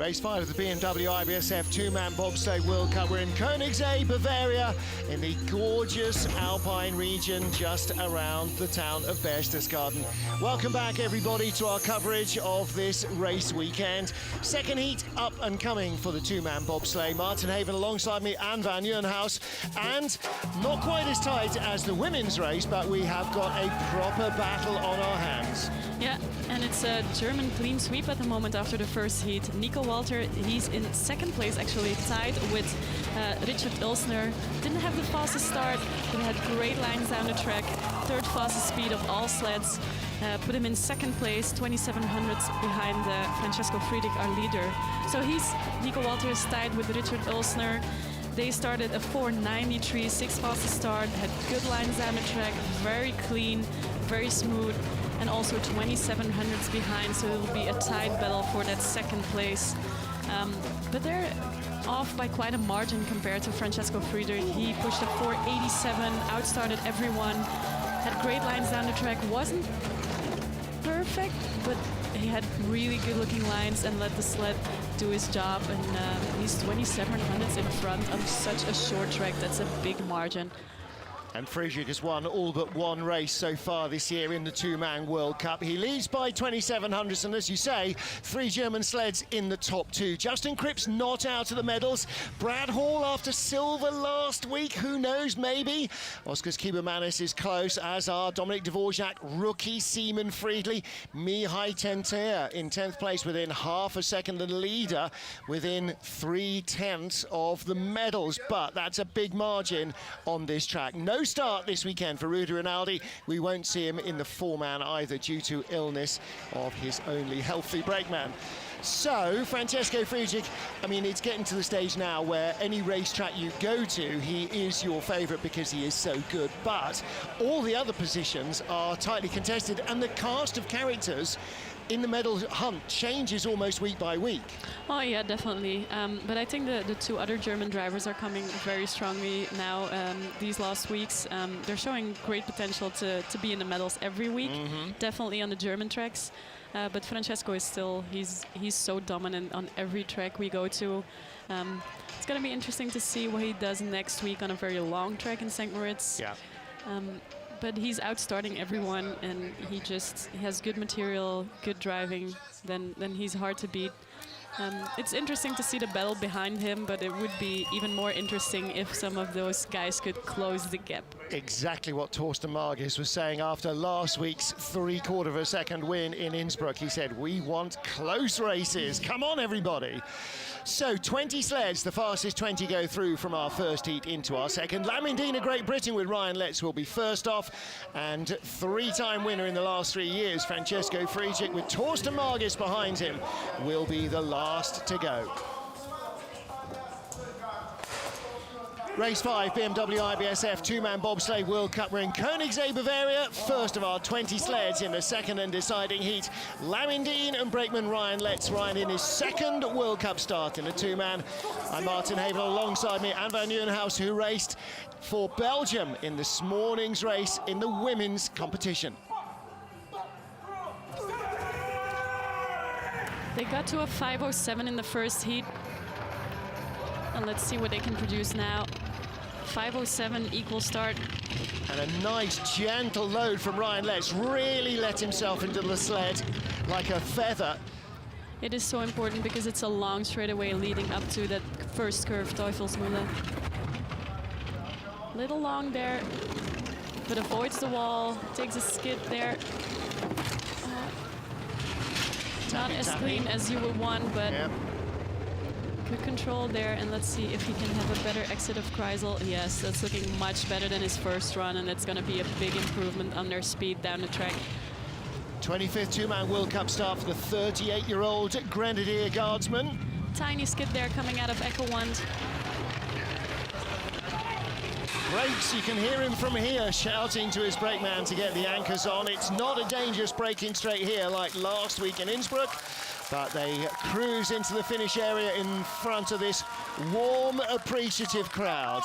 Race 5 of the BMW IBSF two-man bobsleigh World Cup. We're in Königssee, Bavaria, in the gorgeous Alpine region just around the town of Viesturs. Welcome back, everybody, to our coverage of this race weekend. Second heat up and coming for the two-man bobsleigh. Martin Haven alongside me and Van Nieuwenhuis. And not quite as tight as the women's race, but we have got a proper battle on our hands. Yeah, and it's a German clean sweep at the moment after the first heat. Nico Walter, he's in second place actually, tied with Richard Ulsner. Didn't have the fastest start, but had great lines down the track. Third fastest speed of all sleds. Put him in second place, 2700ths behind Francesco Friedrich, our leader. So Nico Walter is tied with Richard Ulsner. They started a 493, sixth fastest start, had good lines down the track, very clean, very smooth, and also 2700ths behind, so it'll be a tight battle for that second place. But they're off by quite a margin compared to Francesco Friedrich. He pushed a 487, outstarted everyone, had great lines down the track, wasn't perfect, but he had really good looking lines and let the sled do his job, and he's 2700ths in front on such a short track. That's a big margin. And Friedrich has won all but one race so far this year in the two-man World Cup. He leads by 2700ths, and as you say, three German sleds in the top two. Justin Kripp's not out of the medals. Brad Hall after silver last week, who knows, maybe. Oskars Kiebermanis is close, as are Dominic Dvorak, rookie Simon Friedli, Mihai Tentea in 10th place within half a second, the leader within 3/10 of the medals. But that's a big margin on this track. No start this weekend for Rudy Rinaldi. We won't see him in the four-man either due to illness of his only healthy brakeman. So, Francesco Friedrich, I mean, it's getting to the stage now where any racetrack you go to, he is your favourite because he is so good. But all the other positions are tightly contested, and the cast of characters in the medal hunt changes almost week by week. Oh yeah, definitely. But I think the two other German drivers are coming very strongly now these last weeks. They're showing great potential to be in the medals every week, definitely on the German tracks. But Francesco is still, he's so dominant on every track we go to. It's going to be interesting to see what he does next week on a very long track in St. Moritz. Yeah. But he's outstarting everyone, and he has good material, good driving, then he's hard to beat. It's interesting to see the battle behind him, but it would be even more interesting if some of those guys could close the gap. Exactly what Torsten Margis was saying after last week's 3/4 of a second win in Innsbruck. He said, we want close races. Come on, everybody. So 20 sleds, the fastest 20 go through from our first heat into our second. Lamindina, Great Britain with Ryan Letts will be first off, and three-time winner in the last 3 years, Francesco Friedrich, with Torsten Margis behind him, will be the last to go. Race 5, BMW IBSF two-man bobsleigh World Cup. We're in Königssee, Bavaria. First of our 20 sleds in the second and deciding heat. Lamindina and brakeman Ryan Letts. Ryan in his second World Cup start in a two-man. I'm Martin Haven alongside me and Van Nieuwenhuis, who raced for Belgium in this morning's race in the women's competition. They got to a 5:07 in the first heat. And let's see what they can produce now. 5:07 equal start. And a nice gentle load from Ryan Letts. Really let himself into the sled like a feather. It is so important because it's a long straightaway leading up to that first curve, Teufelsmühle. Little long there, but avoids the wall, takes a skid there. Not as clean as you would want, but good control there. And let's see if he can have a better exit of Kreisel. Yes, that's looking much better than his first run, and it's going to be a big improvement on their speed down the track. 25th two-man World Cup start for the 38-year-old Grenadier Guardsman. Tiny skid there coming out of Eckelwand. Brakes, you can hear him from here shouting to his brakeman to get the anchors on. It's not a dangerous braking straight here like last week in Innsbruck, but they cruise into the finish area in front of this warm, appreciative crowd.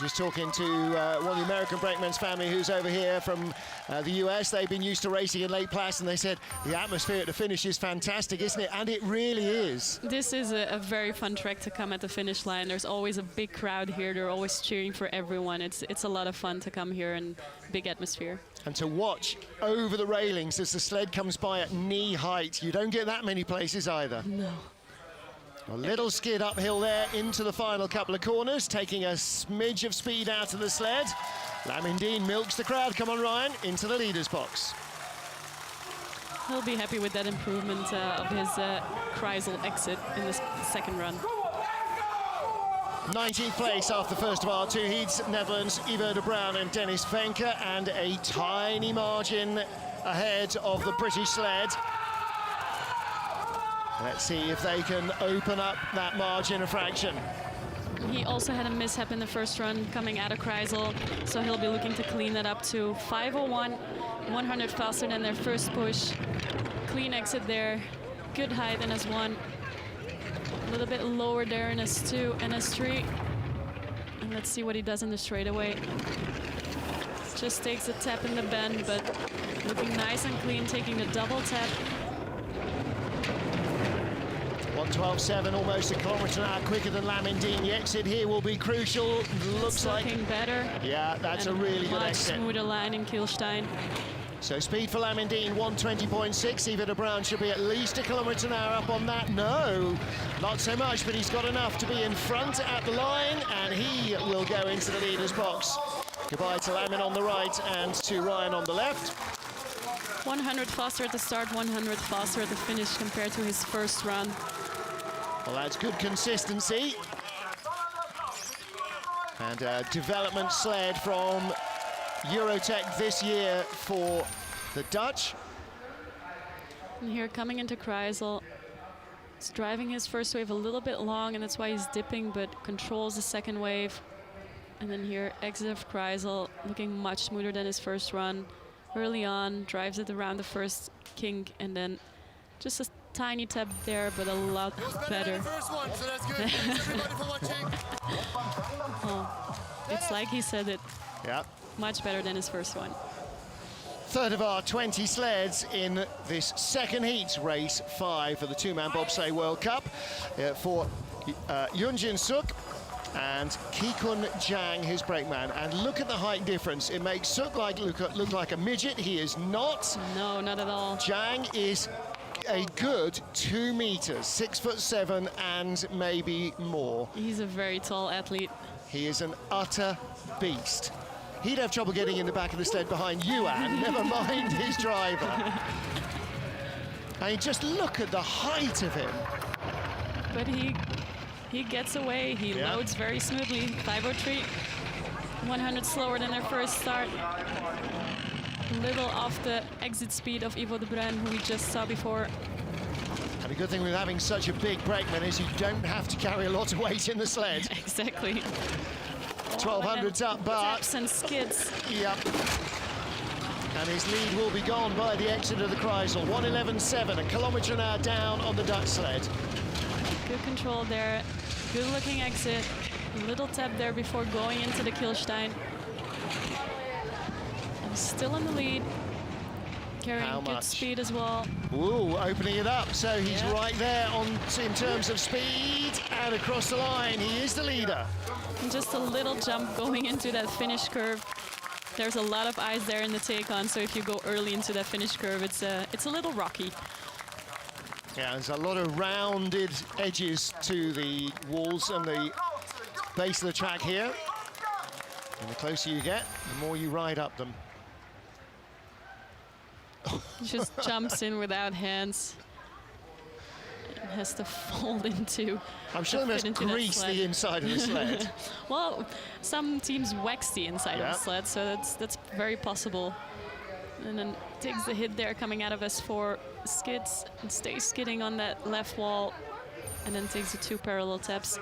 Just talking to one of the American brakemen's family who's over here from the US. They've been used to racing in Lake Placid, and they said the atmosphere at the finish is fantastic, isn't it? And it really is. This is a very fun track to come at the finish line. There's always a big crowd here. They're always cheering for everyone. It's a lot of fun to come here, and big atmosphere. And to watch over the railings as the sled comes by at knee height. You don't get that many places either. No. A little skid uphill there into the final couple of corners, taking a smidge of speed out of the sled. Lamindine milks the crowd. Come on, Ryan, into the leader's box. He'll be happy with that improvement of his Kreisel exit in the second run. 19th place after the first of our two heats. Netherlands, Ivo de Bruin and Dennis Venke, and a tiny margin ahead of the British sled. Let's see if they can open up that margin a fraction. He also had a mishap in the first run coming out of Kreisel, so he'll be looking to clean that up to 5:01, 100 faster than their first push. Clean exit there, good height in S1, a little bit lower there in S2 and S3. And let's see what he does in the straightaway. Just takes a tap in the bend, but looking nice and clean, taking the double tap. 1:12.7, almost a kilometre an hour quicker than Lamindine. The exit here will be crucial. Looks like looking better. Yeah, that's a really good much exit. Smoother line in Kielstein. So speed for Lamindine, 1:20.6. Ivo de Bruin should be at least a kilometre an hour up on that. No, not so much, but he's got enough to be in front at the line, and he will go into the leader's box. Goodbye to Lamin on the right and to Ryan on the left. 100 faster at the start, 100 faster at the finish compared to his first run. Well, that's good consistency. And a development sled from Eurotech this year for the Dutch. And here coming into Kreisel, he's driving his first wave a little bit long, and that's why he's dipping, but controls the second wave. And then here, exit of Kreisel, looking much smoother than his first run. Early on, drives it around the first kink, and then just a tiny tap there, but a lot better. The first one, so that's good. Thanks everybody for watching. Oh, it's like he said it. Yeah. Much better than his first one. Third of our 20 sleds in this second heat, race 5 for the two-man bobsleigh World Cup for Yunjin Suk and Kikun Jang, his brakeman. And look at the height difference. It makes Suk look like a midget. He is not. No, not at all. Jang is a good 2 meters, 6'7" and maybe more. He's a very tall athlete. He is an utter beast. He'd have trouble getting in the back of the sled behind Yuan, never mind his driver. And just look at the height of him. But he gets away. He loads very smoothly. 5:03, 100 slower than their first start. A little off the exit speed of Ivo de Bruin, who we just saw before. And the good thing with having such a big brakeman is you don't have to carry a lot of weight in the sled. Exactly. 1200's up, but... Taps and skids. Yep. And his lead will be gone by the exit of the Kreisel. 1:11.7, a kilometre an hour down on the Dutch sled. Good control there. Good looking exit. A little tap there before going into the Kielstein. And still in the lead. Carrying good speed as well. Ooh, opening it up. So he's right there in terms of speed and across the line. He is the leader. And just a little jump going into that finish curve. There's a lot of ice there in the take-on, so if you go early into that finish curve, it's a little rocky. Yeah, there's a lot of rounded edges to the walls and the base of the track here. And the closer you get, the more you ride up them. He just jumps in without hands. And has to fold into. I'm sure they must grease the inside of the sled. Well, some teams wax the inside of the sled, so that's very possible. And then takes the hit there coming out of S4, skids and stays skidding on that left wall, and then takes the 2 parallel taps.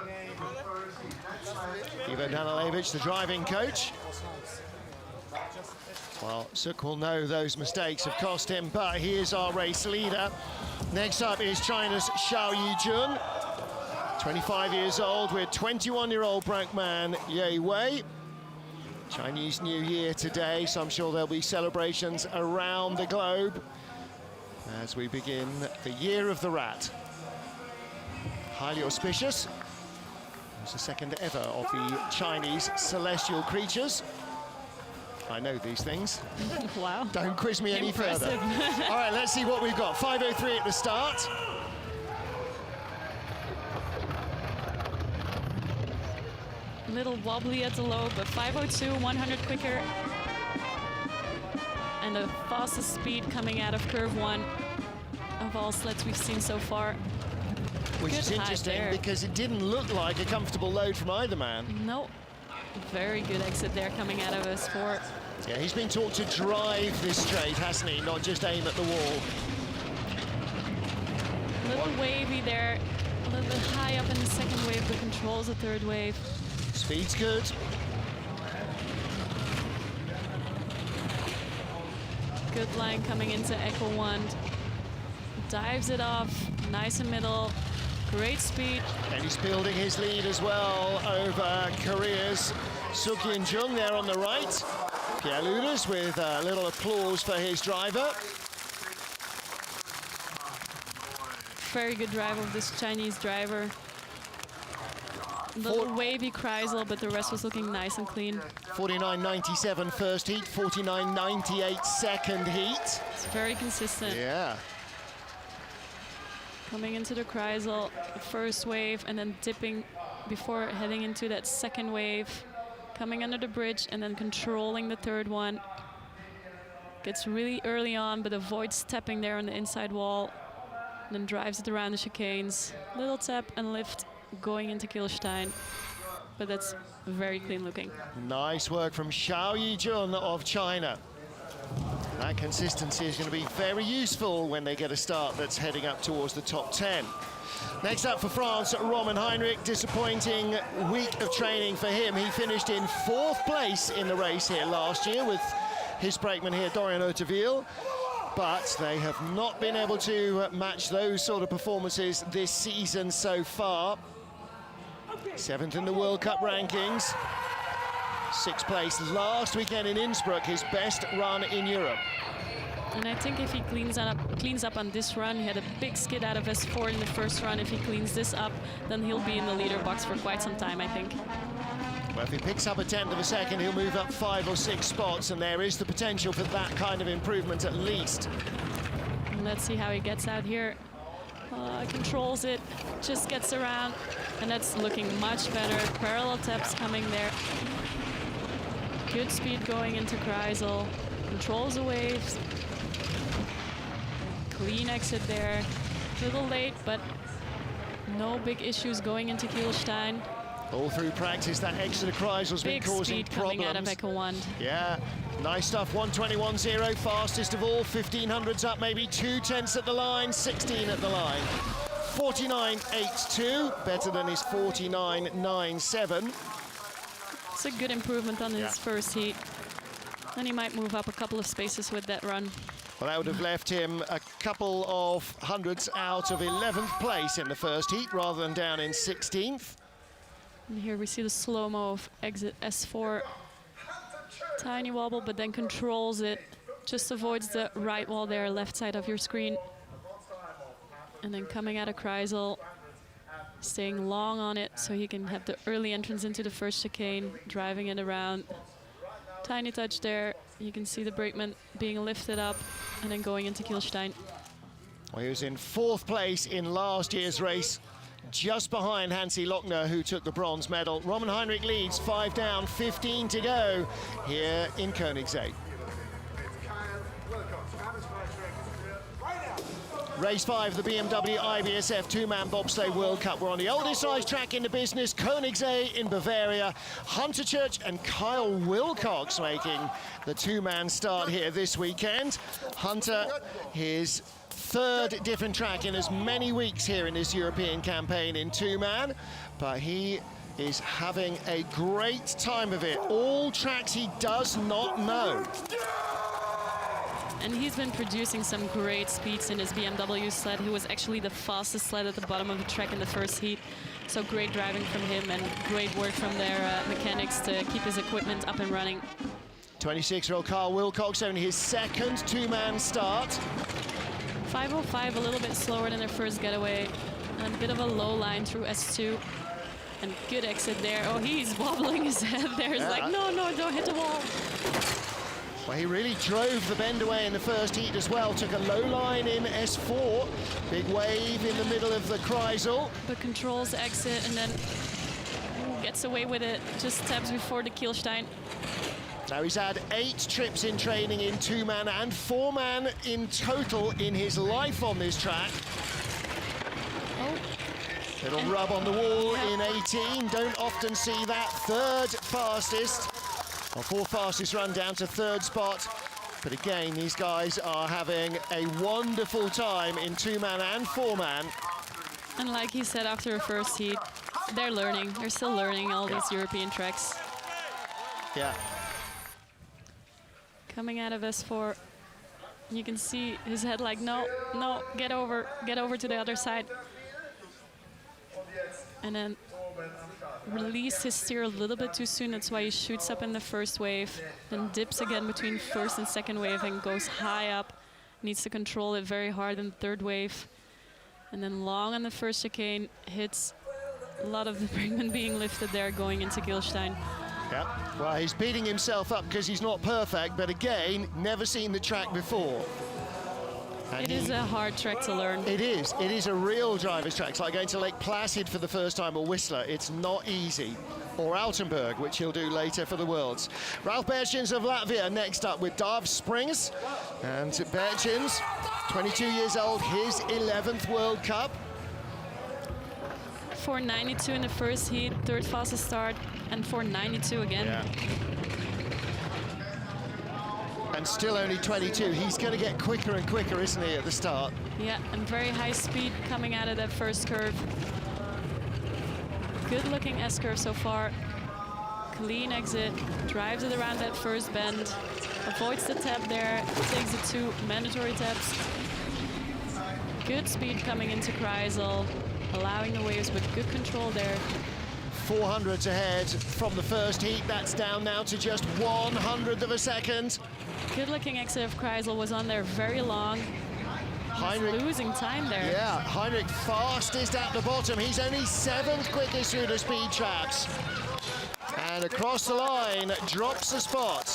Ivo Danilevich, the driving coach. Well, Suk will know those mistakes have cost him, but he is our race leader. Next up is China's Xiao Yijun, 25 years old, with 21-year-old brakeman Ye Wei. Chinese New Year today, so I'm sure there'll be celebrations around the globe as we begin the Year of the Rat. Highly auspicious. It's the second ever of the Chinese celestial creatures. I know these things. Wow. Don't quiz me any further. Impressive. All right, let's see what we've got. 5:03 at the start. A little wobbly at the low, but 5:02, 100 quicker. And the fastest speed coming out of curve 1 of all sleds we've seen so far. Which Good is height interesting there. because it didn't look like a comfortable load from either man. No, very good exit there coming out of S4. Yeah, he's been taught to drive this straight, hasn't he? Not just aim at the wall. A little wavy there, a little bit high up in the second wave, but controls the third wave. Speed's good. Good line coming into Echo 1. Dives it off, nice and middle, great speed. And he's building his lead as well over Korea's Suk-Yin Jung there on the right. Pierre Luders with a little applause for his driver. Very good drive of this Chinese driver. Little wavy Kreisel, but the rest was looking nice and clean. 49.97 first heat, 49.98 second heat. It's very consistent. Yeah. Coming into the Kreisel, first wave, and then dipping before heading into that second wave. Coming under the bridge and then controlling the third one. Gets really early on, but avoids stepping there on the inside wall. Then drives it around the chicanes. Little tap and lift going into Kielstein. But that's very clean looking. Nice work from Xiao Yijun of China. That consistency is going to be very useful when they get a start that's heading up towards the top 10. Next up for France, Roman Heinrich. Disappointing week of training for him. He finished in 4th place in the race here last year with his brakeman here, Dorian Hauteville. But they have not been able to match those sort of performances this season so far. 7th in the World Cup rankings. 6th place last weekend in Innsbruck, his best run in Europe. And I think if he cleans up on this run, he had a big skid out of S4 in the first run. If he cleans this up, then he'll be in the leader box for quite some time, I think. Well, if he picks up a 1/10 of a second, he'll move up 5 or 6 spots, and there is the potential for that kind of improvement at least. And let's see how he gets out here. Controls it, just gets around, and that's looking much better. Parallel taps coming there. Good speed going into Kreisel. Controls the waves. Clean exit there. A little late, but no big issues going into Kielstein. All through practice, that extra Kreisel's been Big causing speed problems. coming out of Echo 1. Yeah, nice stuff. 1:21.0, fastest of all. 1500s up, maybe 2/10 at the line, 16 at the line. 49.82, better than his 49.97. It's a good improvement on his first heat. And he might move up a couple of spaces with that run. Well, that would have left him a couple of hundreds out of 11th place in the first heat, rather than down in 16th. And here we see the slow-mo of exit S4. Tiny wobble, but then controls it. Just avoids the right wall there, left side of your screen. And then coming out of Kreisel, staying long on it so he can have the early entrance into the first chicane, driving it around. Tiny touch there. You can see the brakeman being lifted up and then going into Kielstein. Well, he was in 4th place in last year's race, just behind Hansi Lochner, who took the bronze medal. Roman Heinrich leads, 5 down, 15 to go here in Königssee. Race 5, the BMW IBSF two-man bobsleigh World Cup. We're on the oldest size track in the business, Königssee in Bavaria. Hunter Church and Kyle Wilcox making the two-man start here this weekend. Hunter, his 3rd different track in as many weeks here in his European campaign in two-man, but he is having a great time of it. All tracks he does not know. And he's been producing some great speeds in his BMW sled. He was actually the fastest sled at the bottom of the track in the first heat. So great driving from him and great work from their mechanics to keep his equipment up and running. 26-year-old Carl Wilcox, only his second two-man start. 5:05, a little bit slower than their first getaway. And a bit of a low line through S2. And good exit there. Oh, he's wobbling his head there. He's like, no, no, don't hit the wall. Well, he really drove the bend away in the first heat as well. Took a low line in S4. Big wave in the middle of the Kreisel. But controls exit and then gets away with it. Just steps before the Kielstein. Now he's had 8 trips in training in two-man and four-man in total in his life on this track. Oh. Little rub on the wall in 18. Don't often see that. Third fastest. Well, fourth fastest run down to third spot. But again, these guys are having a wonderful time in two-man and four-man. And like he said after the first heat, they're learning. They're still learning all these European tracks. Yeah. Coming out of S4, you can see his head like, no, no, get over to the other side. And then released his steer a little bit too soon. That's why he shoots up in the first wave, then dips again between first and second wave and goes high up. Needs to control it very hard in the third wave. And then long on the first chicane, hits a lot of the Brinkman being lifted there going into Kielstein. Yeah, well, he's beating himself up because he's not perfect, but again, never seen the track before. And it is a hard track to learn. It is a real driver's track. It's like going to Lake Placid for the first time or Whistler. It's not easy. Or Altenburg, which he'll do later for the Worlds. Ralf Bertjens of Latvia next up with Darv Springs. And Bertjens, 22 years old, his 11th World Cup. 492 in the first heat, third fastest start, and 492 again. Yeah. And still only 22. He's going to get quicker and quicker, isn't he, at the start? Yeah, and very high speed coming out of that first curve. Good looking S-curve so far. Clean exit, drives it around that first bend, avoids the tap there, takes the 2 mandatory taps. Good speed coming into Kreisel, allowing the waves with good control there. 400s ahead from the first heat. That's down now to just 100th of a second. Good looking exit of Kreisel, was on there very long. Heinrich losing time there. Yeah, Heinrich fastest at the bottom. He's only 7th quickest through the speed traps. And across the line, drops the spot.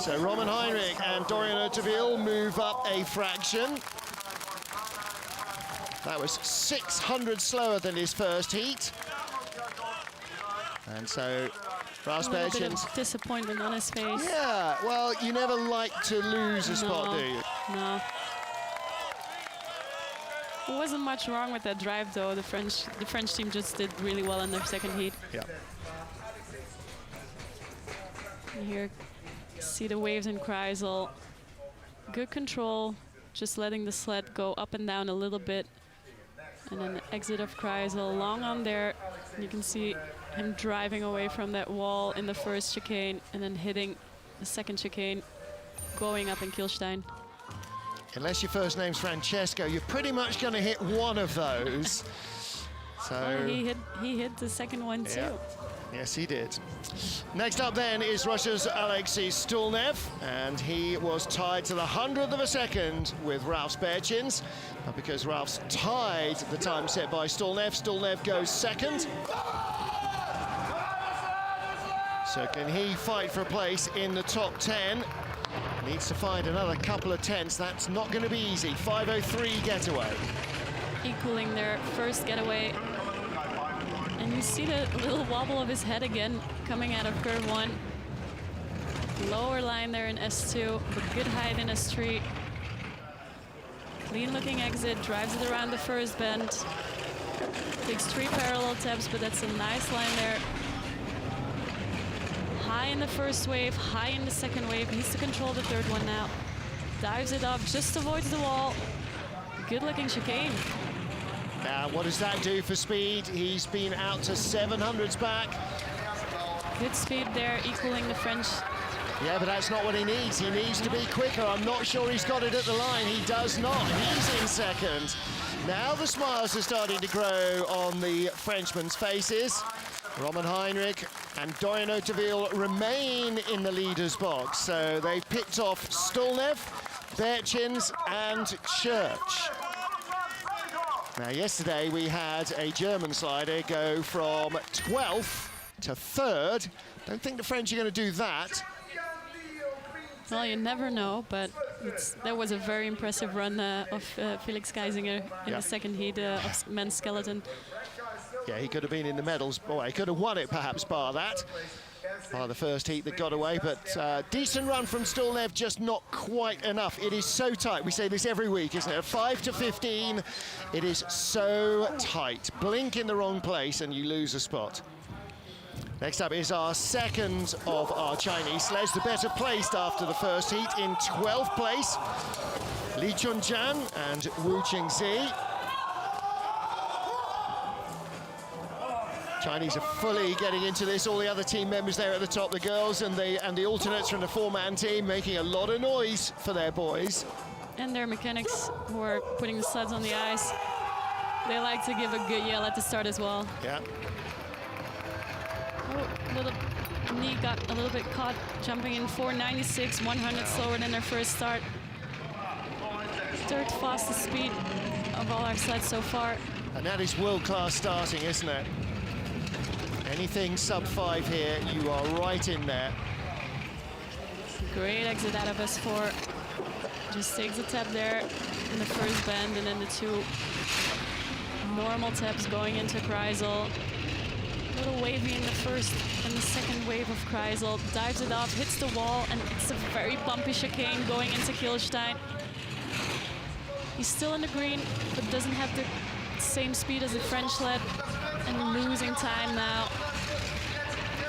So Roman Heinrich and Dorian Otteville move up a fraction. That was 600 slower than his first heat. And so Ralf Bertjens. A bit of disappointment on his face. Yeah, well, you never like to lose a spot, do you? No. There wasn't much wrong with that drive, though. The French team just did really well in their second heat. Yeah. And here, see the waves in Kreisel. Good control, just letting the sled go up and down a little bit. And then the exit of Kreisel, long on there. You can see him driving away from that wall in the first chicane and then hitting the second chicane, going up in Kielstein. Unless your first name's Francesco, you're pretty much going to hit one of those. So oh, he hit the second one too. Yeah. Yes, he did. Next up then is Russia's Alexei Stulnev, and he was tied to the 100th of a second with Ralf Bertjens. But because Ralph's tied the time set by Stulnev, Stulnev goes second. So can he fight for a place in the top 10? Needs to find another couple of tenths. That's not going to be easy. 5:03 getaway. Equaling their first getaway. And you see the little wobble of his head again coming out of curve 1. Lower line there in S2, but good height in S3. Clean looking exit, drives it around the first bend. Takes 3 parallel taps, but that's a nice line there. High in the first wave, high in the second wave. Needs to control the third one now. Dives it up, just avoids the wall. Good looking chicane. Now, what does that do for speed? He's been out to 700s back. Good speed there, equaling the French Yeah, but that's not what he needs. He needs to be quicker. I'm not sure he's got it at the line. He does not. He's in second. Now the smiles are starting to grow on the Frenchmen's faces. Roman Heinrich and Dorian Hauteville remain in the leader's box. So they've picked off Stolnev, Berchins and Church. Now, yesterday we had a German slider go from 12th to 3rd. Don't think the French are going to do that. Well, you never know, but that was a very impressive run of Felix Geisinger in the second heat of men's skeleton. Yeah, he could have been in the medals. Boy, he could have won it, perhaps, bar that. Bar the first heat that got away, but decent run from Stolnev, just not quite enough. It is so tight. We say this every week, isn't it? 5 to 15, it is so tight. Blink in the wrong place and you lose a spot. Next up is our second of our Chinese sleds, the better placed after the first heat in 12th place. Li Chunjian and Wu Qingzi. Chinese are fully getting into this. All the other team members there at the top, the girls and the alternates from the four-man team, making a lot of noise for their boys. And their mechanics who are putting the sleds on the ice, they like to give a good yell at the start as well. Yeah. Oh, little knee got a little bit caught, jumping in 4.96, 100 slower than their first start. Third fastest speed of all our sleds so far. And that is world-class starting, isn't it? Anything sub-5 here, you are right in there. Great exit out of us for. Just takes a tap there in the first bend, and then the two normal taps going into Kreisel. A little wavy in the first and the second wave of Kreisel. Dives it off, hits the wall, and it's a very bumpy chicane going into Kielstein. He's still in the green, but doesn't have the same speed as the French sled, and losing time now.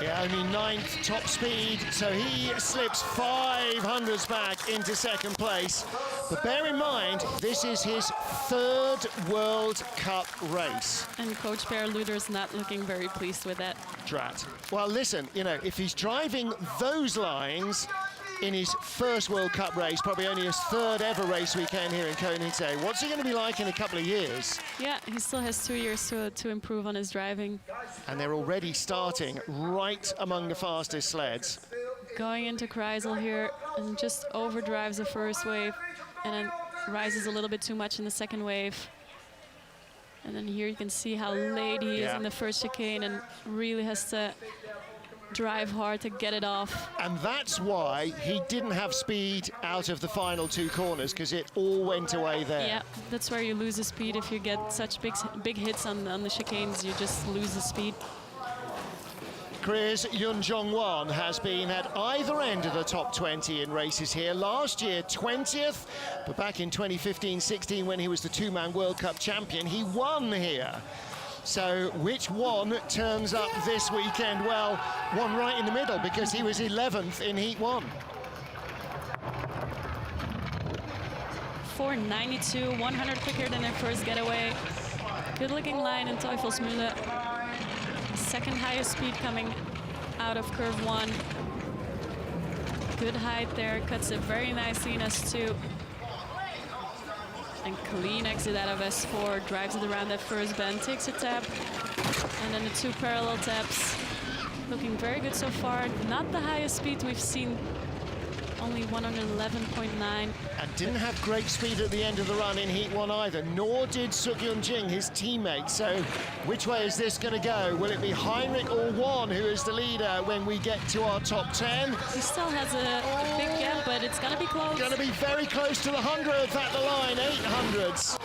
Yeah, only 9th top speed, so he slips 500s back into second place. But bear in mind, this is his 3rd World Cup race. And Coach Per Luder's not looking very pleased with that. Drat. Well, listen, you know, if he's driving those lines in his first World Cup race, probably only his 3rd ever race weekend here in Königssee, what's he going to be like in a couple of years? Yeah, he still has 2 years to improve on his driving. And they're already starting right among the fastest sleds. Going into Kreisel here and just overdrives the first wave and then rises a little bit too much in the second wave. And then here you can see how late he is in the first chicane and really has to drive hard to get it off. And that's why he didn't have speed out of the final 2 corners, because it all went away there. Yeah, that's where you lose the speed. If you get such big hits on the chicanes, you just lose the speed. Chris Yun Jong-won has been at either end of the top 20 in races here. Last year, 20th, but back in 2015-16, when he was the 2-man World Cup champion, he won here. So which one turns up this weekend? Well, one right in the middle, because he was 11th in Heat 1. 4.92, 100 quicker than their first getaway. Good looking line in Teufelsmühle. Second highest speed coming out of curve 1. Good height there, cuts it very nicely in S2. And clean exit out of S4, drives it around that first bend, takes a tap, and then the 2 parallel taps. Looking very good so far. Not the highest speed we've seen, only 111.9. And didn't have great speed at the end of the run in Heat 1 either, nor did Seok-Yun Jing, his teammate. So which way is this going to go? Will it be Heinrich or Won who is the leader when we get to our top 10? He still has a big gap, but it's going to be close. Going to be very close to the 100th at the line, 800s.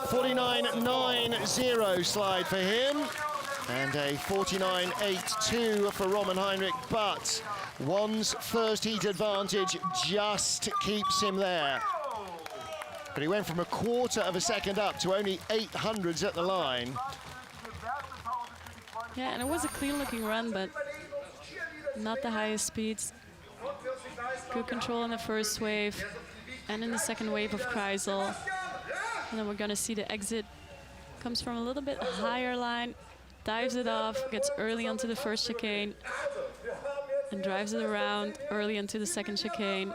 49.90 slide for him. And a 49.82 for Roman Heinrich, but Won's first heat advantage just keeps him there. But he went from a quarter of a second up to only 800s at the line. Yeah, and it was a clean-looking run, but not the highest speeds. Good control in the first wave and in the second wave of Kreisel. And then we're going to see the exit. Comes from a little bit higher line. Dives it off, gets early onto the first chicane. and drives it around early into the second chicane.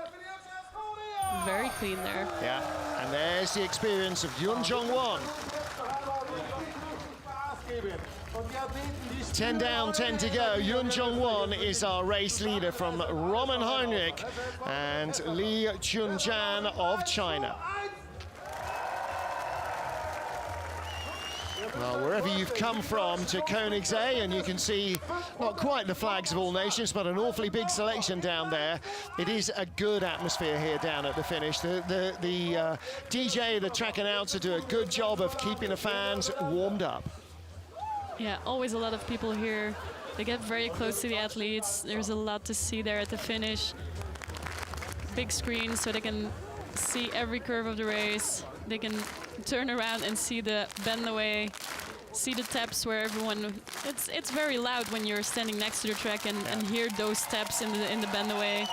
Very clean there. Yeah, and there's the experience of Yun Jong-won. 10 down, 10 to go. Yun Jong-won is our race leader from Roman Heinrich and Li Chunjan of China. Well, wherever you've come from to Königssee, and you can see not quite the flags of all nations, but an awfully big selection down there. It is a good atmosphere here down at the finish. The DJ, the track announcer, do a good job of keeping the fans warmed up. Yeah, always a lot of people here. They get very close to the athletes. There's a lot to see there at the finish. Big screen so they can see every curve of the race. They can turn around and see the bend away, see the taps where everyone. It's very loud when you're standing next to the track and hear those taps in the bend away.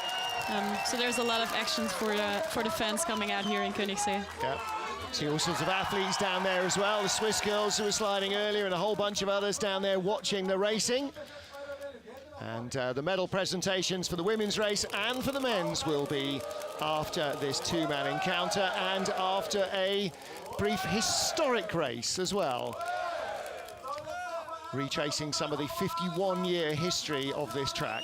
So there's a lot of actions for the fans coming out here in Königssee. Yeah. See all sorts of athletes down there as well. The Swiss girls who were sliding earlier and a whole bunch of others down there watching the racing. And the medal presentations for the women's race and for the men's will be after this two-man encounter and after a brief historic race as well. Retracing some of the 51-year history of this track.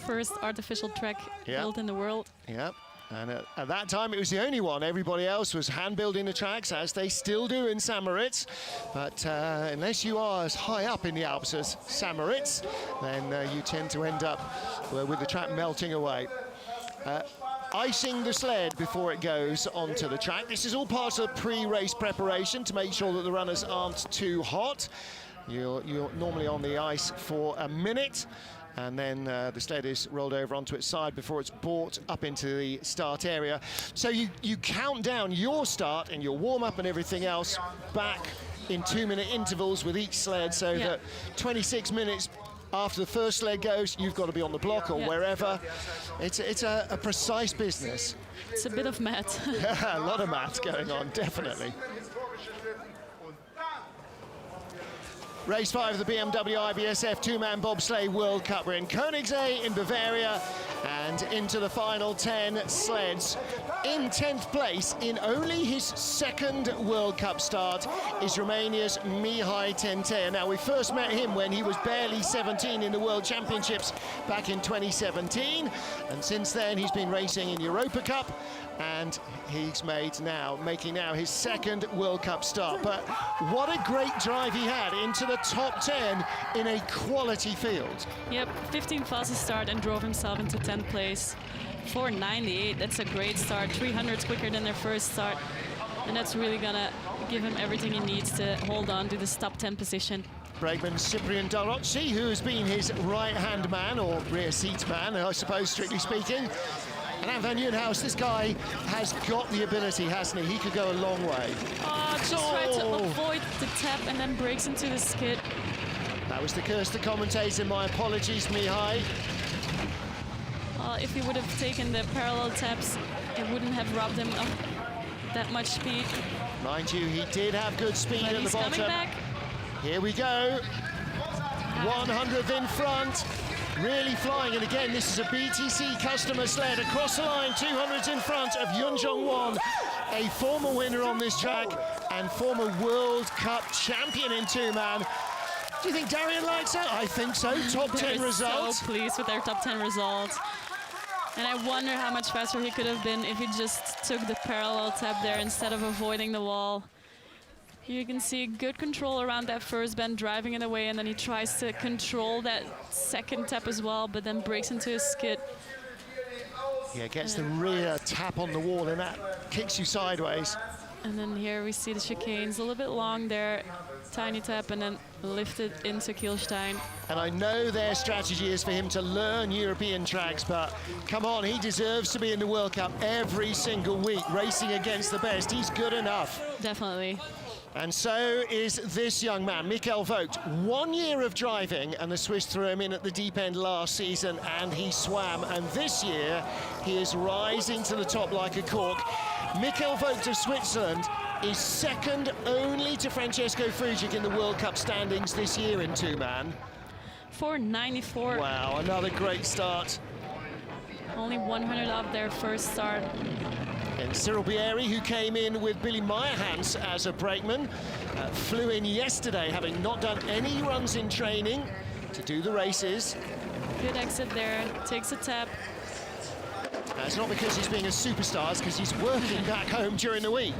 First artificial track built in the world. Yep. And at that time, it was the only one. Everybody else was hand-building the tracks, as they still do in St. Moritz. But unless you are as high up in the Alps as St. Moritz, then you tend to end up with the track melting away. Icing the sled before it goes onto the track. This is all part of pre-race preparation to make sure that the runners aren't too hot. You're normally on the ice for a minute. And then the sled is rolled over onto its side before it's brought up into the start area. So you count down your start and your warm-up and everything else back in 2-minute intervals with each sled, so that 26 minutes after the first sled goes, you've got to be on the block or wherever. It's a precise business. It's a bit of math. Yeah, a lot of maths going on, definitely. Race 5 of the BMW IBSF two-man bobsleigh World Cup. We're in Königssee in Bavaria and into the final 10 sleds. In 10th place, in only his second World Cup start, is Romania's Mihai Tentea. Now, we first met him when he was barely 17 in the World Championships back in 2017. And since then, he's been racing in Europa Cup. And he's making now his second World Cup start. But what a great drive he had into the top 10 in a quality field. Yep, 15th fastest start and drove himself into 10th place. 4:98, that's a great start. 300s quicker than their first start. And that's really gonna give him everything he needs to hold on to this top 10 position. Brakeman Cyprian Darocci, who has been his right-hand man, or rear seat man, I suppose, strictly speaking. And Anne van Nieuwenhuis, this guy has got the ability, hasn't he? He could go a long way. Oh, just tried to avoid the tap and then breaks into the skid. That was the curse the commentator. My apologies, Mihai. If he would have taken the parallel taps, it wouldn't have robbed him of that much speed. Mind you, he did have good speed But at the bottom. he's coming back. Here we go. 100th in front. Really flying, and again, this is a BTC customer sled across the line, 200s in front of Yun Jong-won, a former winner on this track and former World Cup champion in two-man. Do you think Darian likes it? I think so. Top 10 results. So pleased with their top 10 results. And I wonder how much faster he could have been if he just took the parallel tap there instead of avoiding the wall. You can see good control around that first bend, driving it away, and then he tries to control that second tap as well, but then breaks into a skid. Yeah, gets the rear tap on the wall, and that kicks you sideways. And then here we see the chicanes a little bit long there, tiny tap, and then lifted into Kielstein. And I know their strategy is for him to learn European tracks, but come on, he deserves to be in the World Cup every single week, racing against the best. He's good enough. Definitely. And so is this young man, Mikkel Vogt. 1 year of driving, and the Swiss threw him in at the deep end last season, and he swam. And this year, he is rising to the top like a cork. Mikkel Vogt of Switzerland is second only to Francesco Frugic in the World Cup standings this year in two-man. 494. Wow, another great start. Only 100 off their first start. And Cyril Bieri, who came in with Billy Meyerhans as a brakeman, flew in yesterday, having not done any runs in training, to do the races. Good exit there, takes a tap. It's not because he's being a superstar, it's because he's working back home during the week.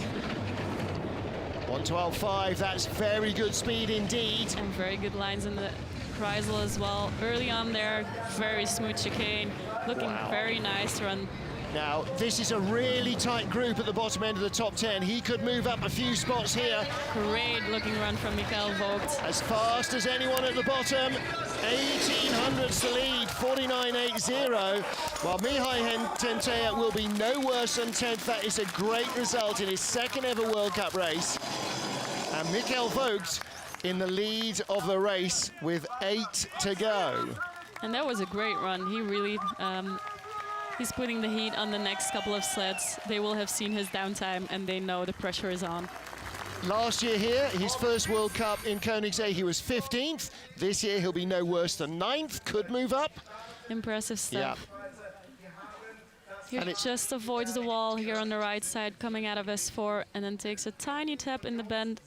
1:12.5, that's very good speed indeed. And very good lines in the Kreisel as well. Early on there, very smooth chicane, looking very nice run. Now, this is a really tight group at the bottom end of the top 10. He could move up a few spots here. Great looking run from Michael Vogt. As fast as anyone at the bottom. 1800s to lead, 49.80. While Mihai Tentea will be no worse than 10th. That is a great result in his second ever World Cup race. And Michael Vogt in the lead of the race with 8 to go. And that was a great run. He really, he's putting the heat on the next couple of sleds. They will have seen his downtime and they know the pressure is on. Last year here, his first World Cup in Königssee, he was 15th. This year, he'll be no worse than 9th, could move up. Impressive stuff. Yeah. He just avoids the wall here on the right side, coming out of S4, and then takes a tiny tap in the bend.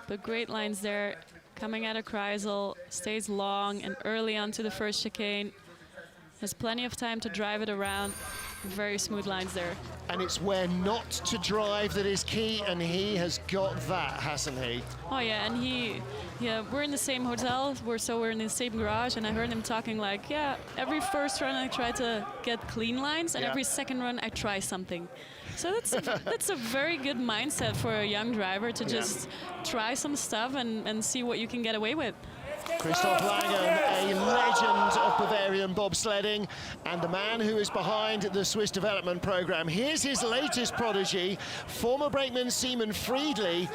But great lines there, coming out of Kreisel, stays long and early onto the first chicane. Has plenty of time to drive it around. Very smooth lines there. And it's where not to drive that is key, and he has got that, hasn't he? Oh yeah, and we're in the same hotel, we're in the same garage, and I heard him talking like, yeah, every first run I try to get clean lines, and every second run I try something. So that's a very good mindset for a young driver to just try some stuff and see what you can get away with. Christoph Langen, a legend of Bavarian bobsledding, and the man who is behind the Swiss development program. Here's his latest prodigy, former brakeman Simon Friedli,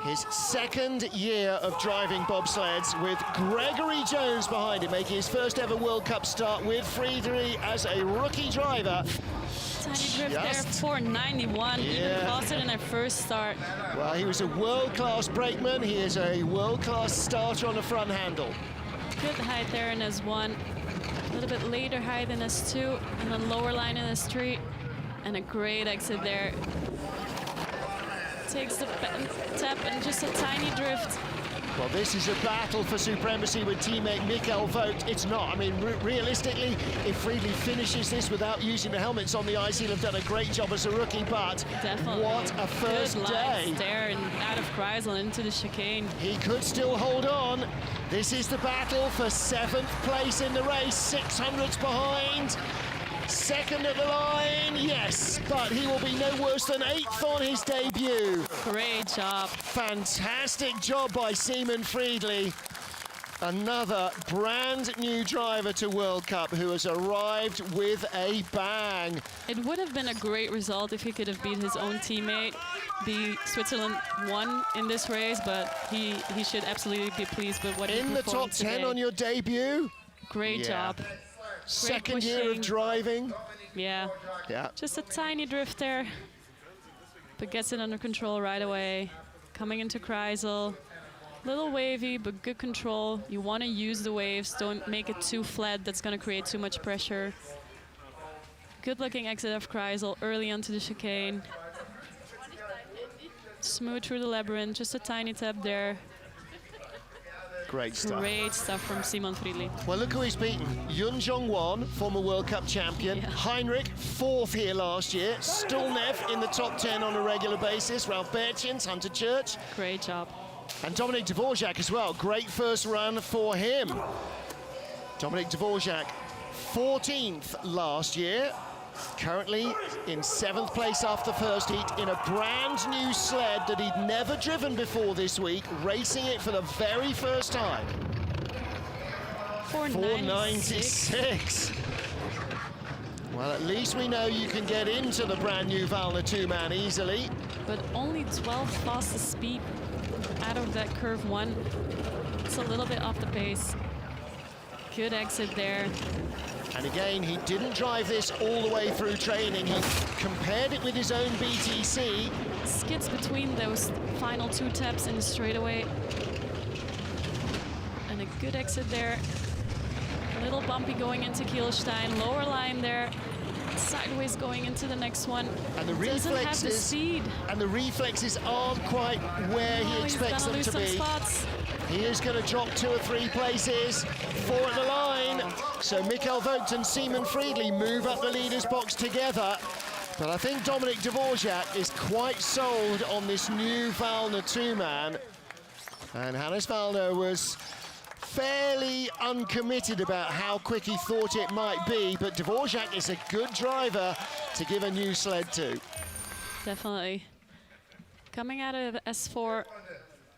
his second year of driving bobsleds, with Gregory Jones behind him, making his first ever World Cup start with Friedli as a rookie driver. Tiny drift there, 491, even faster than their first start. Well, he was a world-class brakeman. He is a world-class starter on the front handle. Good height there in S1, a little bit later height in S2, and then lower line in S3, and a great exit there. Takes the tap and just a tiny drift. Well, this is a battle for supremacy with teammate Michael Vogt. It's not. I mean, realistically, if Friedli finishes this without using the helmets on the ice, he'll have done a great job as a rookie, but what a first day. There and out of Kreisel into the chicane. He could still hold on. This is the battle for 7th place in the race, 600s behind. Second at the line, yes, but he will be no worse than 8th on his debut. Great job. Fantastic job by Simon Friedli. Another brand new driver to World Cup who has arrived with a bang. It would have been a great result if he could have beat his own teammate. Switzerland won in this race, but he should absolutely be pleased with what he performed in the top 10 today. On your debut. Great job. Second year of driving. Yeah. Just a tiny drift there, but gets it under control right away. Coming into Kreisel. Little wavy, but good control. You want to use the waves. Don't make it too flat. That's going to create too much pressure. Good looking exit of Kreisel early onto the chicane. Smooth through the labyrinth. Just a tiny tap there. Great stuff. Great stuff from Simon Friedli. Well, look who he's beaten. Yun Jong-won, former World Cup champion. Heinrich, 4th here last year. Stulnev in the top 10 on a regular basis. Ralph Bertjens, Hunter Church. Great job. And Dominik Dvorak as well. Great first run for him. Dominik Dvorak, 14th last year. Currently in 7th place after the first heat in a brand new sled that he'd never driven before this week, racing it for the very first time. 496. Well, at least we know you can get into the brand new Valna 2-man easily. But only 12th fastest speed out of that curve 1. It's a little bit off the pace. Good exit there. And again, he didn't drive this all the way through training. He compared it with his own BTC. Skids between those final 2 taps in the straightaway. And a good exit there. bumpy going into Kielstein. Lower line there. Sideways going into the next one. And the doesn't have the speed. And the reflexes aren't quite where he expects them to be. Spots. He is going to drop 2 or 3 places. 4 at the line. So Mikkel Vogt and Simon Friedli move up the leaders box together. But I think Dominik Dvorak is quite sold on this new Valner 2-man. And Hannes Valner was fairly uncommitted about how quick he thought it might be, but Dvorak is a good driver to give a new sled to. Definitely. Coming out of S4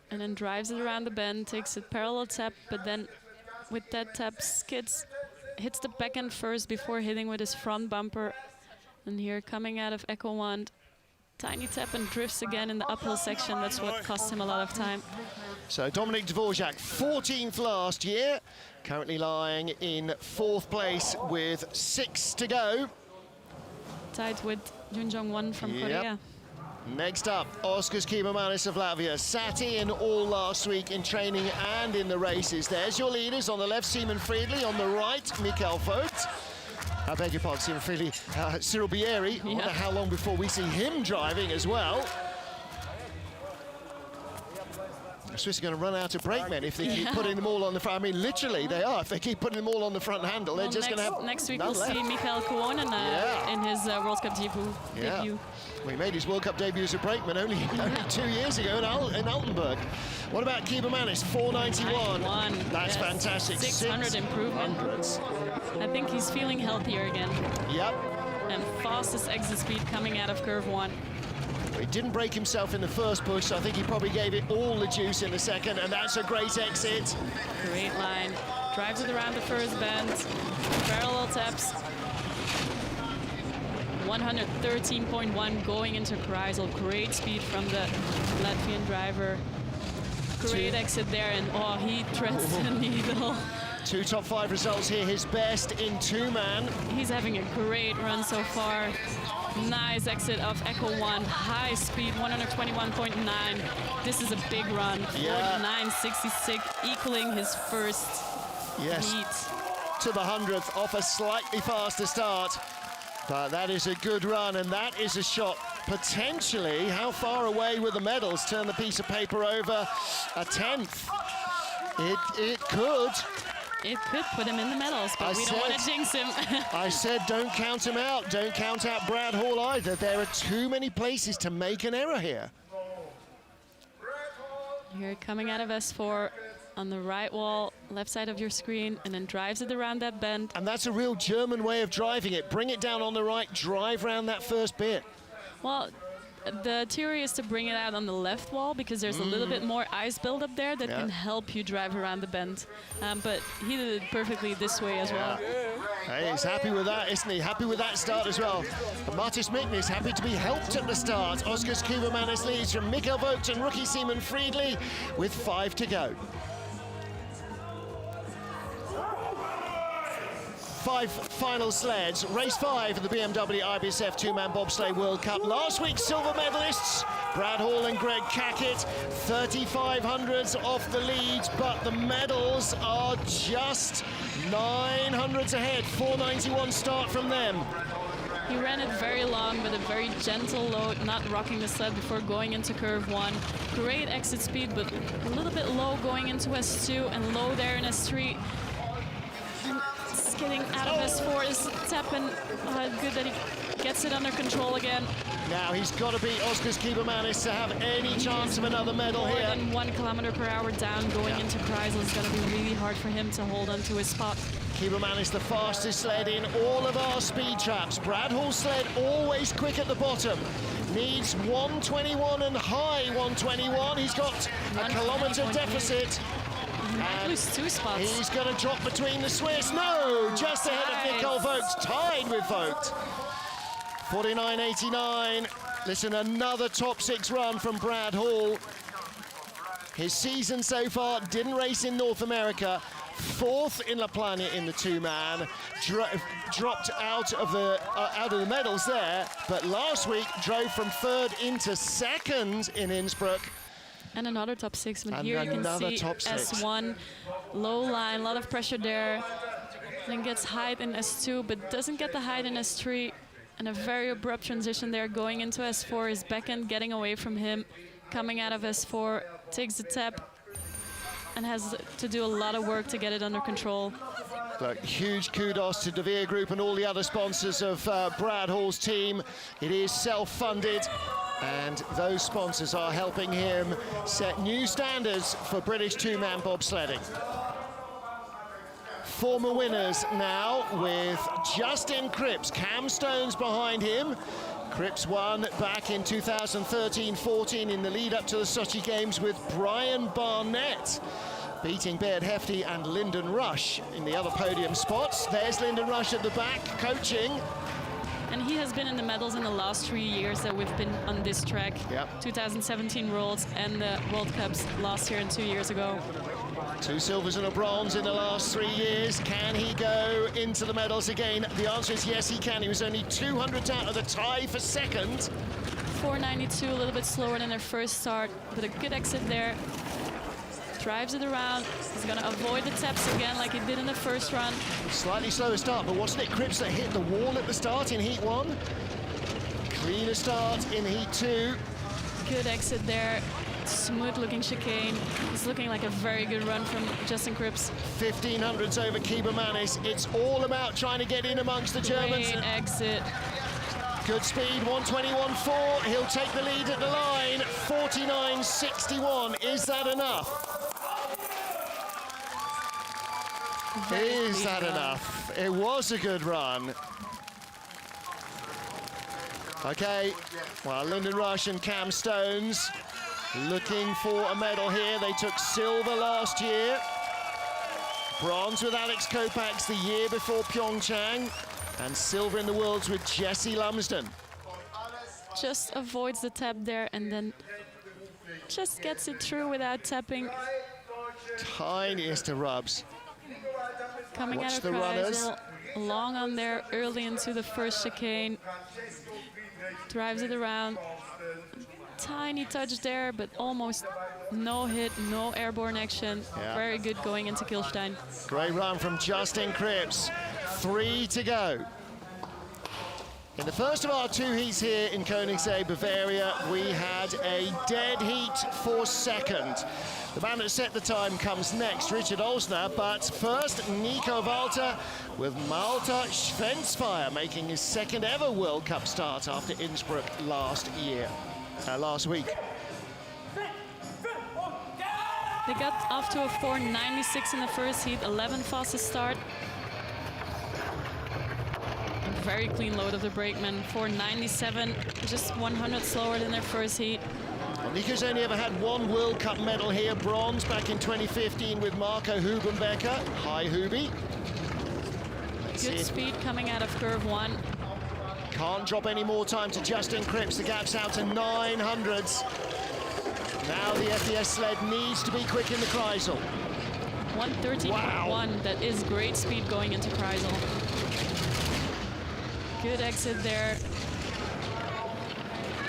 and then drives it around the bend, takes a parallel tap, but then with that tap skids, hits the back end first before hitting with his front bumper. And here coming out of Echo Wand, tiny tap and drifts again in the uphill section. That's what cost him a lot of time. So Dominik Dvorak, 14th last year, currently lying in 4th place with 6 to go. Tied with Jun Jong-won from Korea. Next up, Oskars Kiebermanis of Latvia. Sat in all last week in training and in the races. There's your leaders. On the left, Simon Friedli. On the right, Mikkel Vogt. I beg your pardon, Simon Friedli. Cyril Bieri. I wonder how long before we see him driving as well. The Swiss are going to run out of brakemen if they keep putting them all on the front. I mean, literally, they are. If they keep putting them all on the front handle, they're just going to have next week we'll see Mikael Kuonen in his World Cup debut. Well, he made his World Cup debut as a brakeman only 2 years ago in Altenburg. What about Kiebermanis? 491. That's fantastic. 600 improvement. I think he's feeling healthier again. Yep. And fastest exit speed coming out of curve 1. He didn't break himself in the first push, so I think he probably gave it all the juice in the second, and that's a great exit. Great line. Drives it around the first bend. Parallel taps. 113.1 going into Kreisel. Great speed from the Latvian driver. Great exit there, and he threads the needle. 2 top 5 results here, his best in 2-man. He's having a great run so far. Nice exit of Echo 1, high speed, 121.9. This is a big run, 49.66, equaling his first heat. To the 100th, off a slightly faster start. But that is a good run, and that is a shot. Potentially, how far away will the medals turn the piece of paper over? A 10th. It could. It could put him in the medals, but we don't want to jinx him. I said don't count him out. Don't count out Brad Hall either. There are too many places to make an error here. Here coming out of S4 on the right wall, left side of your screen, and then drives it around that bend. And that's a real German way of driving it. Bring it down on the right, drive around that first bit. Well, the theory is to bring it out on the left wall because there's a little bit more ice buildup there that can help you drive around the bend. But he did it perfectly this way as well. Hey, he's happy with that, isn't he? Happy with that start as well. And Martis Miknis happy to be helped at the start. Oskars Kiebermanis leads from Mikkel Vogt and rookie Simon Friedli with 5 to go. 5 final sleds. Race 5 of the BMW IBSF 2-man bobsleigh World Cup. Last week's silver medalists, Brad Hall and Greg Cackett, 3,500s off the lead, but the medals are just 900s ahead. 491 start from them. He ran it very long, but a very gentle load, not rocking the sled before going into curve 1. Great exit speed, but a little bit low going into S2 and low there in S3. Getting out of S4 is tapping. Good that he gets it under control again. Now he's got to beat Oskars Kiebermanis to have any chance of another medal more here. More than 1 kilometer/hour down going into Kreisel. It's going to be really hard for him to hold on to his spot. Kiebermanis the fastest sled in all of our speed traps. Brad Hall's sled always quick at the bottom. Needs 121 and high 121. He's got a kilometer deficit. He might lose 2 spots. He's going to drop between the Swiss. No, just ahead of Mikkel Vogt, tied with Vogt. 49.89. Listen, another top 6 run from Brad Hall. His season so far, didn't race in North America. 4th in La Plagne in the 2-man. Dropped out of the medals there, but last week drove from 3rd into 2nd in Innsbruck. And another top 6, but here you can see top 6. S1, low line, a lot of pressure there. Then gets height in S2, but doesn't get the height in S3. And a very abrupt transition there, going into S4. His backhand getting away from him, coming out of S4, takes the tap, and has to do a lot of work to get it under control. Look, huge kudos to De Veer Group and all the other sponsors of Brad Hall's team. It is self-funded, and those sponsors are helping him set new standards for British two-man bobsledding. Former winners now with Justin Cripps, Cam Stones behind him. Cripps won back in 2013-14 in the lead up to the Sochi Games with Brian Barnett, beating Baird Hefty and Lyndon Rush in the other podium spots. There's Lyndon Rush at the back, coaching. And he has been in the medals in the last 3 years that we've been on this track. Yep. 2017 Worlds and the World Cups last year and 2 years ago. 2 silvers and a bronze in the last 3 years. Can he go into the medals again? The answer is yes, he can. He was only 200 out of the tie for second. 492, a little bit slower than their first start, but a good exit there. Drives it around. He's going to avoid the taps again like he did in the first run. Slightly slower start, but wasn't it Cripps that hit the wall at the start in Heat 1? Cleaner start in Heat 2. Good exit there. Smooth looking chicane. It's looking like a very good run from Justin Cripps. 1500s over Kibermanis. It's all about trying to get in amongst the Germans. Great exit. Good speed, 121.4. He'll take the lead at the line. 49.61. Is that enough? Is that enough? It was a good run. Okay, well, Lyndon Rush and Cam Stones looking for a medal here. They took silver last year. Bronze with Alex Kopax the year before Pyeongchang. And silver in the Worlds with Jesse Lumsden. Just avoids the tap there and then just gets it through without tapping. Tiniest of rubs. Coming Watch out of the runners. Kreisel, long on there early into the first chicane. Drives it around. Tiny touch there, but almost no hit, no airborne action. Yeah. Very good going into Kielstein. Great run from Justin Cripps. 3 to go. In the first of our 2 heats here in Königssee, Bavaria, we had a dead heat for second. The man that set the time comes next, Richard Olsner, but first Nico Walter with Malte Schwenzfeier making his second ever World Cup start after Innsbruck last week. They got off to a 4.96 in the first heat, 11 fastest start. Very clean load of the brakeman, 4.97, just 100 slower than their first heat. Well, Nico's only ever had 1 World Cup medal here, bronze back in 2015 with Marco Hubenbecker. Hi, Hubi. Good speed coming out of curve 1. Can't drop any more time to Justin Cripps. The gap's out to 900s. Now the FES sled needs to be quick in the Kreisel. 113.1, Wow. That is great speed going into Kreisel. Good exit there.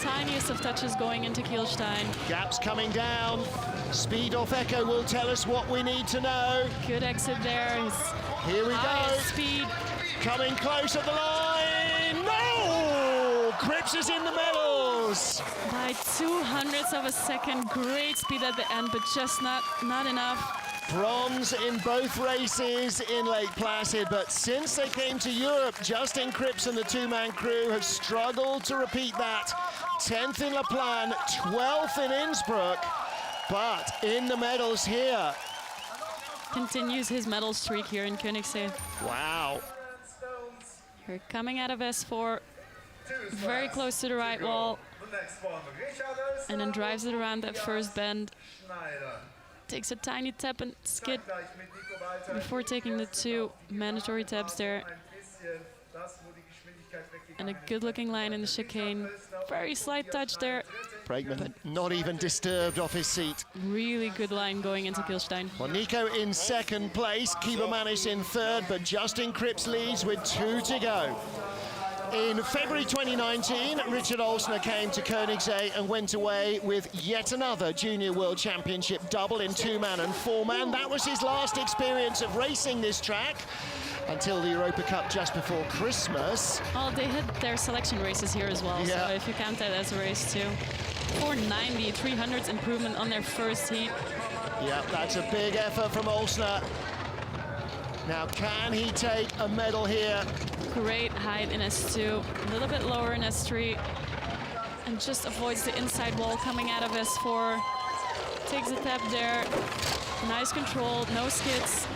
Tiniest of touches going into Kielstein. Gaps coming down. Speed off Echo will tell us what we need to know. Good exit there. His Here we go. highest speed. Coming close at the line. No! Cripps is in the medals. By 200ths of a second. Great speed at the end, but just not enough. Bronze in both races in Lake Placid, but since they came to Europe, Justin Cripps and the 2-man crew have struggled to repeat that. 10th in La Plagne, 12th in Innsbruck, but in the medals here. Continues his medal streak here in Königssee. Wow. We're coming out of S4, very close to the right wall, and then drives it around that first bend. Takes a tiny tap and skid before taking the 2 mandatory taps there. And a good looking line in the chicane. Very slight touch there. Brakeman not even disturbed off his seat. Really good line going into Kielstein. Well, Nico in second place, Kibermanis in third, but Justin Cripps leads with 2 to go. In February 2019, Richard Olsner came to Königssee and went away with yet another Junior World Championship double in 2-man and 4-man. That was his last experience of racing this track. until the Europa Cup just before Christmas. Oh, they hit their selection races here as well, Yeah. so if you count that as a race too. 490, 300s improvement on their first heat. Yeah, that's a big effort from Olsner. Now, can he take a medal here? Great height in S2, a little bit lower in S3, and just avoids the inside wall coming out of S4. Takes a tap there, nice control, no skids.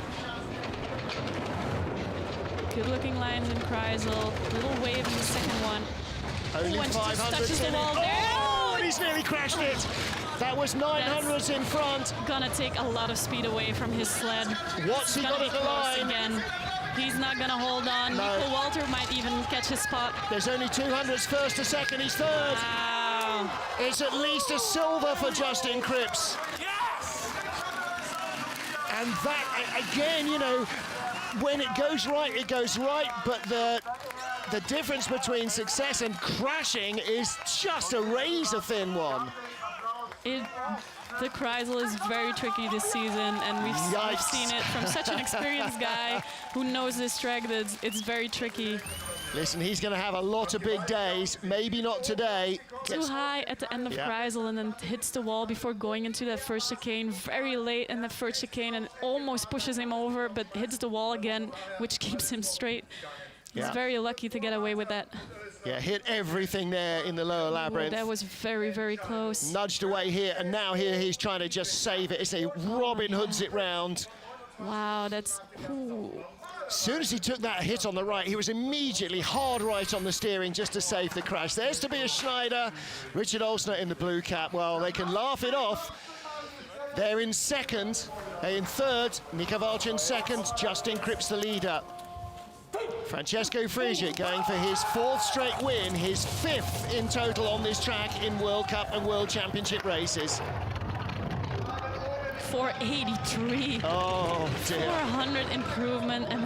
Good looking lines in Kreisel, little wave in the second one. Only and just 500 touches the wall there. Oh, he's nearly crashed it. That was 900s in front. Gonna take a lot of speed away from his sled. What's he Gonna got be at the close line? again. He's not gonna hold on. No. Nico Walter might even catch his spot. There's only 200s first to second, he's third. Wow. It's at least a silver for Justin Cripps. And that, again, you know, when it goes right, but the difference between success and crashing is just a razor-thin one. The Kreisel is very tricky this season, and we've Yikes. seen it from such an experienced guy who knows this track that it's very tricky. Listen, he's going to have a lot of big days. Maybe not today. Too high at the end of Yeah. Kreisel and then hits the wall before going into that first chicane. Very late in the first chicane and almost pushes him over, but hits the wall again, which keeps him straight. He's Yeah. very lucky to get away with that. Yeah, hit everything there in the lower labyrinth. That was very, very close. Nudged away here, and now here he's trying to just save it. It's a Robin Hoods it round. Wow, that's... Ooh. As soon as he took that hit on the right, he was immediately hard right on the steering just to save the crash. There's Tobias Schneider, Richard Olsner in the blue cap. Well, they can laugh it off. They're in second, in third, Nico Walter in second, Justin Cripps the leader. Francesco Frigic going for his fourth straight win, his fifth in total on this track in World Cup and World Championship races. 483. Oh, dear. 400 improvement and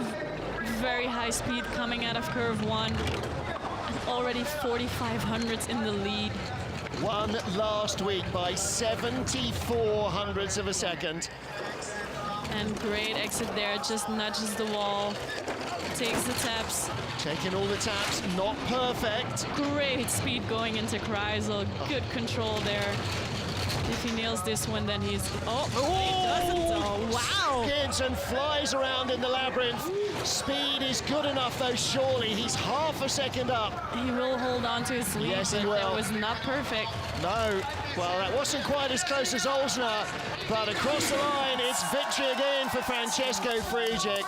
very high speed coming out of curve one. And already 4,500s in the lead. Won last week by 74 hundredths of a second. And great exit there, just nudges the wall. Takes the taps. Taking all the taps, not perfect. Great speed going into Kreisel. Good control there. If he nails this one, then he's... Oh, he doesn't. Oh, wow. Skids and flies around in the labyrinth. Speed is good enough, though, surely. He's half a second up. He will hold on to his lead, Yes, he but will. that was not perfect. No, well, that wasn't quite as close as Olsner, but across the line, it's victory again for Francesco Frigic.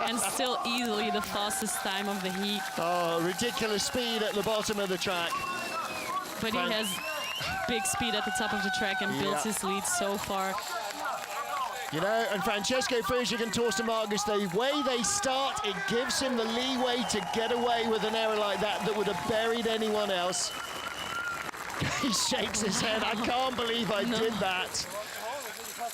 And still easily the fastest time of the heat. Oh, ridiculous speed at the bottom of the track. But he has big speed at the top of the track and builds his lead so far. You know, and Francesco Frigic and Torsten Marcus, the way they start, it gives him the leeway to get away with an error like that would have buried anyone else. He shakes his head. I can't believe I did that.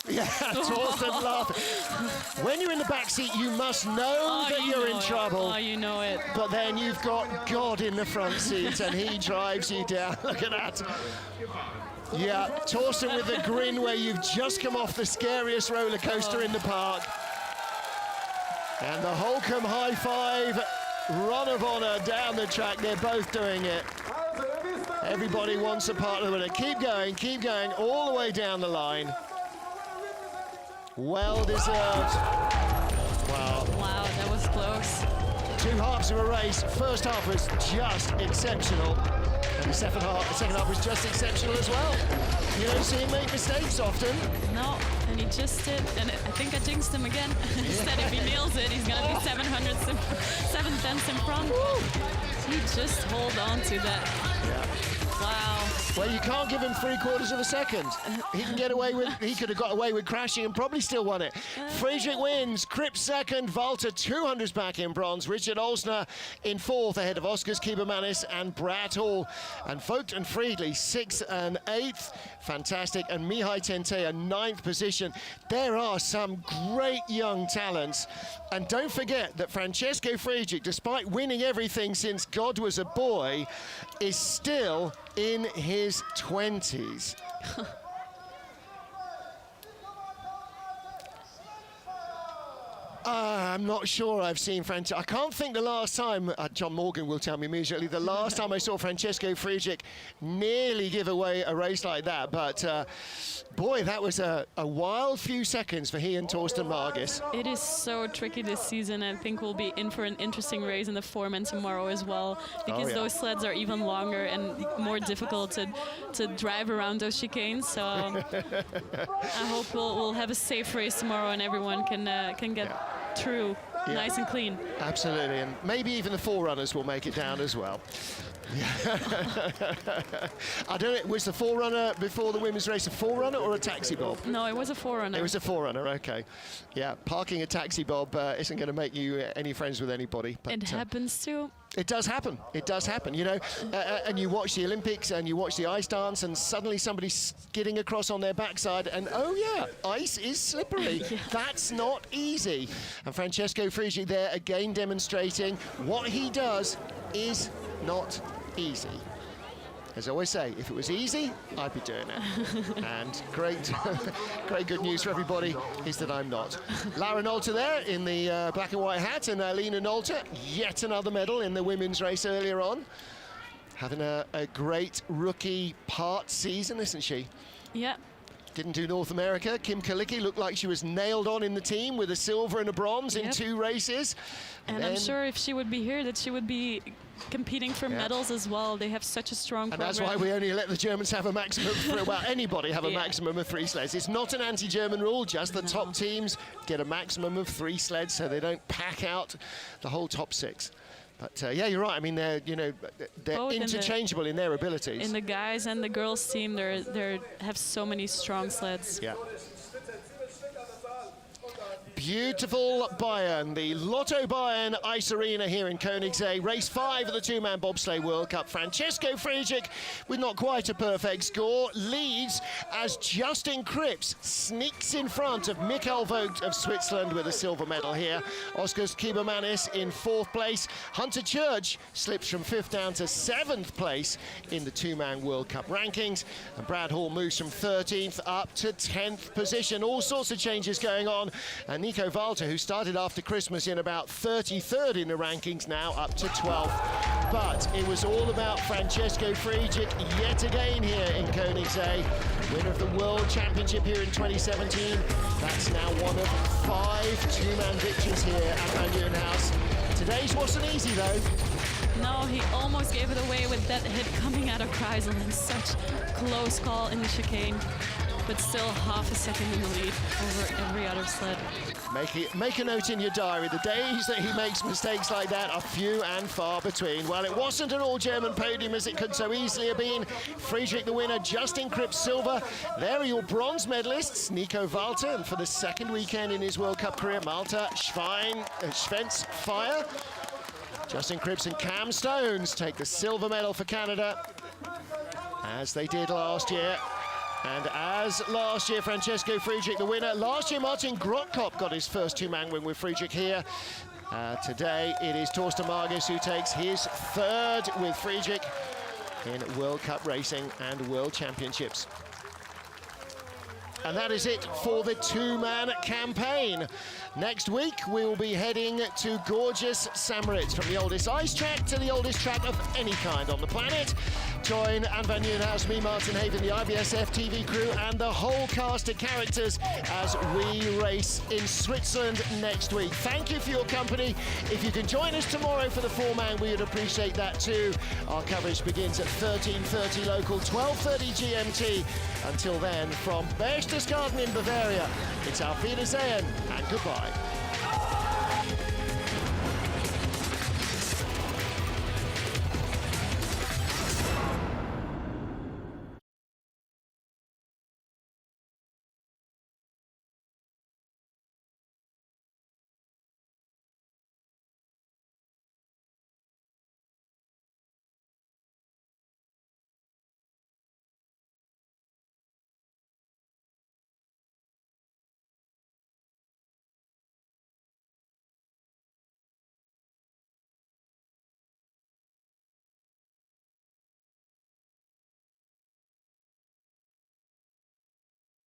Yeah, Torsten laughing. When you're in the back seat, you must know that you're in trouble. Oh, you know it. But then you've got God in the front seat and he drives you down. Look at that. Yeah, Torsten with a grin where you've just come off the scariest roller coaster in the park. And the Holcomb high five, run of honor down the track. They're both doing it. Everybody wants a part of the winner. Keep going, all the way down the line. Well deserved. Wow. Wow, that was close. Two halves of a race. First half was just exceptional. And the second half was just exceptional as well. You don't see him make mistakes often. No, and he just did. And I think I jinxed him again. Instead, if he nails it, he's going to be 7/10 in front. He just hold on to that. Yeah. Wow. Well, you can't give him 3/4 of a second. He can get away with, he could have got away with crashing and probably still won it. Friedrich wins, Cripps second, Walter 200s back in bronze, Richard Olsner in fourth ahead of Oskars Kiebermanis and Brad Hall. And Vogt and Friedli 6th and 8th, fantastic. And Mihai Tentea 9th position. There are some great young talents. And don't forget that Francesco Friedrich, despite winning everything since God was a boy, is still in his 20s. I'm not sure I've seen Francesco. I can't think the last time, John Morgan will tell me immediately, the last time I saw Francesco Friedrich nearly give away a race like that. But boy, that was a wild few seconds for he and Torsten Margis. It is so tricky this season. I think we'll be in for an interesting race in the foreman tomorrow as well, because those sleds are even longer and more difficult to drive around those chicanes. So I hope we'll have a safe race tomorrow and everyone can get through nice and clean. Absolutely, and maybe even the forerunners will make it down as well. I don't know, was the forerunner before the women's race a forerunner or a taxi bob? No, it was a forerunner. It was a forerunner, okay. Yeah, parking a taxi bob isn't going to make you any friends with anybody. But, it happens too. It does happen. It does happen, you know. And you watch the Olympics and you watch the ice dance and suddenly somebody's skidding across on their backside and, oh yeah, ice is slippery. That's not easy. And Francesco Friedrich there again demonstrating what he does is not easy. As I always say, if it was easy, I'd be doing it. And great good news for everybody is that I'm not. Lara Nolte there in the black and white hat, and Lena Nolte, yet another medal in the women's race earlier on. Having a great rookie part season, isn't she? Yeah. Didn't do North America. Kim Kalicki looked like she was nailed on in the team with a silver and a bronze in 2 races. And I'm sure if she would be here that she would be competing for medals as well. They have such a strong program. And that's why we only let the Germans have a maximum of well, anybody have a maximum of 3 sleds. It's not an anti-German rule, just the top teams get a maximum of 3 sleds so they don't pack out the whole top 6. But yeah, you're right. I mean, they're both interchangeable in their abilities. In the guys and the girls team, they have so many strong sleds. Yeah. Beautiful Bayern, the Lotto Bayern Ice Arena here in Königssee. Race 5 of the 2-man bobsleigh World Cup. Francesco Friedrich, with not quite a perfect score, leads as Justin Kripps sneaks in front of Michael Vogt of Switzerland with a silver medal here. Oskars Kiebermanis in 4th place. Hunter Church slips from 5th down to 7th place in the 2-man World Cup rankings. And Brad Hall moves from 13th up to 10th position. All sorts of changes going on. And Nico Walter, who started after Christmas in about 33rd in the rankings, now up to 12th. But it was all about Francesco Friedrich yet again here in Königssee. Winner of the World Championship here in 2017. That's now one of 5 2-man victories here at Van Nieuwenhuis. Today's wasn't easy though. No, he almost gave it away with that hit coming out of Kreisel, and such close call in the chicane. But still half a second in the lead over every other sled. Make a note in your diary. The days that he makes mistakes like that are few and far between. Well, it wasn't an all-German podium as it could so easily have been. Friedrich the winner, Justin Kripps silver. There are your bronze medalists. Nico Walter, and for the 2nd weekend in his World Cup career, Malte Schwenz Fire. Justin Kripps and Cam Stones take the silver medal for Canada, as they did last year. And as last year, Francesco Friedrich the winner. Last year, Martin Grotkopp got his first 2-man win with Friedrich here. Today, it is Torsten Margis who takes his 3rd with Friedrich in World Cup racing and World Championships. And that is it for the 2-man campaign. Next week, we will be heading to gorgeous St. Moritz, from the oldest ice track to the oldest track of any kind on the planet. Join Anne van Nieuwenhuis, me, Martin Haven, the IBSF TV crew, and the whole cast of characters as we race in Switzerland next week. Thank you for your company. If you can join us tomorrow for the 4-man, we would appreciate that too. Our coverage begins at 13:30 local, 12:30 GMT. Until then, from Berchtesgaden in Bavaria, it's Auf Wiedersehen and goodbye.